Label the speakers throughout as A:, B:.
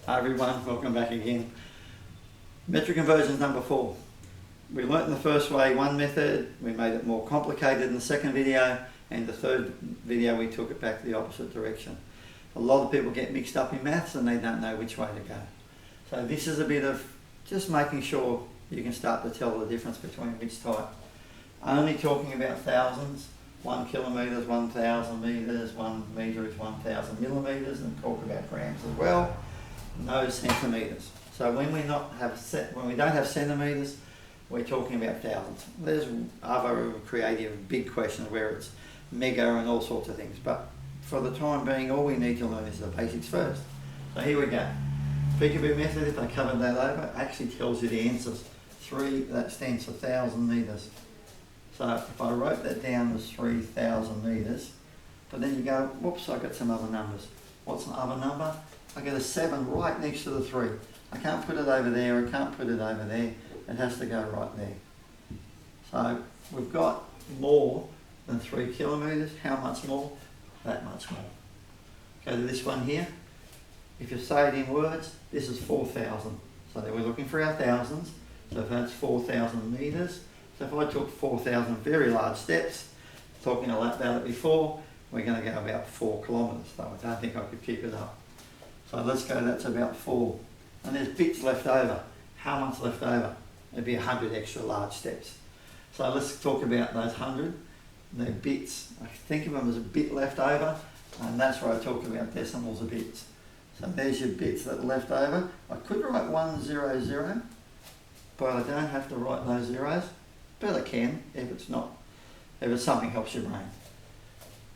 A: Hi everyone, welcome back again. Metric conversions number 4. We learnt in the first way one method, we made it more complicated in the second video, and the third video we took it back the opposite direction. A lot of people get mixed up in maths and they don't know which way to go. So this is a bit of just making sure you can start to tell the difference between which type. Only talking about thousands, 1 kilometre is 1,000 metres, 1 metre is 1,000 millimetres, and talk about grams as well. No centimetres. So when we don't have centimetres, we're talking about thousands. There's other creative big questions where it's mega and all sorts of things, but for the time being, all we need to learn is the basics first. So here we go. Peekaboo method, if I covered that over, actually tells you the answers. 3, that stands for 1,000 metres. So if I wrote that down as 3,000 metres, but then you go, whoops, I got some other numbers. What's the other number? I get a 7 right next to the 3. I can't put it over there, I can't put it over there. It has to go right there. So we've got more than 3 kilometres. How much more? That much more. Go to this one here. If you say it in words, this is 4,000. So we're looking for our thousands. So if that's 4,000 metres, so if I took 4,000 very large steps, talking about it before, we're going to go about 4 kilometres. So I don't think I could keep it up. So let's go, that's about 4. And there's bits left over. How much left over? It'd be 100 extra large steps. So let's talk about those 100. They're bits. I think of them as a bit left over, and that's where I talk about decimals of bits. So there's your bits that are left over. I could write 100, but I don't have to write those zeros. But I can if it's something helps your brain.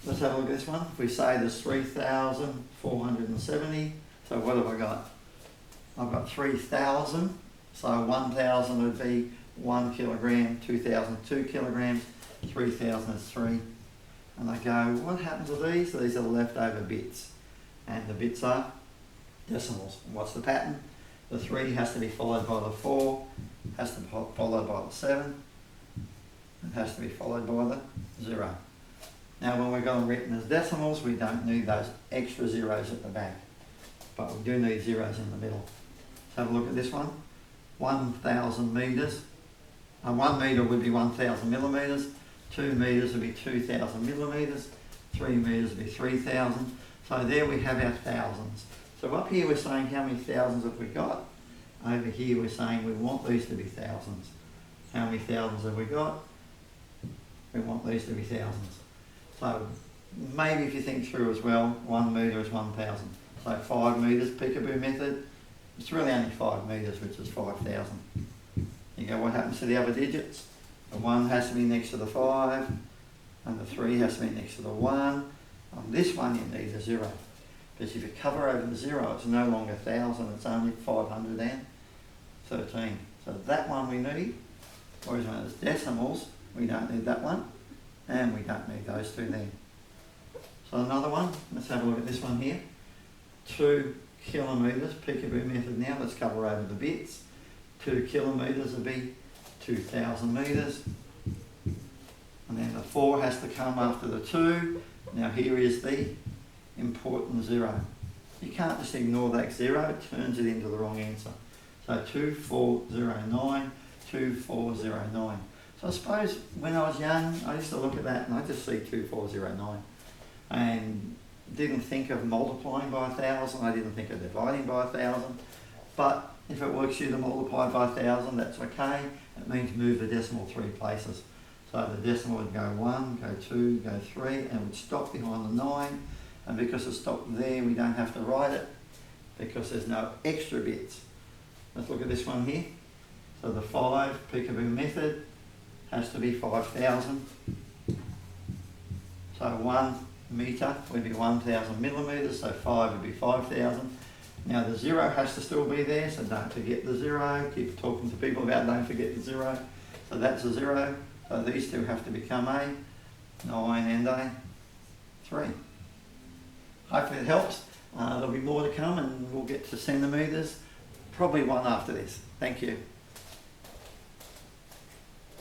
A: Let's have a look at this one. If we say there's 3,470, so what have I got? I've got 3,000, so 1,000 would be 1 kilogram, 2,000, 2 kilograms, 3,000 is 3. And I go, what happens to these? These are leftover bits. And the bits are decimals. And what's the pattern? The 3 has to be followed by the 4, has to be followed by the 7, and has to be followed by the 0. Now when we've got them written as decimals, we don't need those extra zeros at the back, but we do need zeros in the middle. So have a look at this one. 1,000 metres. 1 metre would be 1,000 millimetres. 2 metres would be 2,000 millimetres. 3 metres would be 3,000. So there we have our thousands. So up here we're saying how many thousands have we got. Over here we're saying we want these to be thousands. How many thousands have we got? We want these to be thousands. So maybe if you think through as well, 1 metre is 1,000. So 5 metres, peekaboo method, it's really only 5 metres, which is 5,000. You go, what happens to the other digits? The 1 has to be next to the 5, and the 3 has to be next to the 1. On this one you need a 0. Because if you cover over the 0, it's no longer 1,000, it's only 513. So that one we need, whereas when it's decimals, we don't need that one, and we don't need those two there. So another one, let's have a look at this one here. 2 kilometres, peekaboo method now, let's cover over the bits. 2 kilometres would be 2,000 metres. And then the 4 has to come after the 2. Now here is the important 0. You can't just ignore that 0, it turns it into the wrong answer. So 2409, 2409. So I suppose when I was young, I used to look at that and I just see 2409 and didn't think of multiplying by 1,000, I didn't think of dividing by 1,000, but if it works you to multiply by 1,000, that's okay. It means move the decimal 3 places. So the decimal would go 1, go 2, go 3, and it would stop behind the 9, and because it stopped there, we don't have to write it because there's no extra bits. Let's look at this one here. So the 5 peekaboo method has to be 5,000. So 1 metre would be 1,000 millimetres, so 5 would be 5,000. Now the 0 has to still be there, so don't forget the 0. Keep talking to people about don't forget the 0. So that's a 0. So these two have to become a 9 and a 3. Hopefully it helps. There'll be more to come and we'll get to centimetres, probably one after this. Thank you.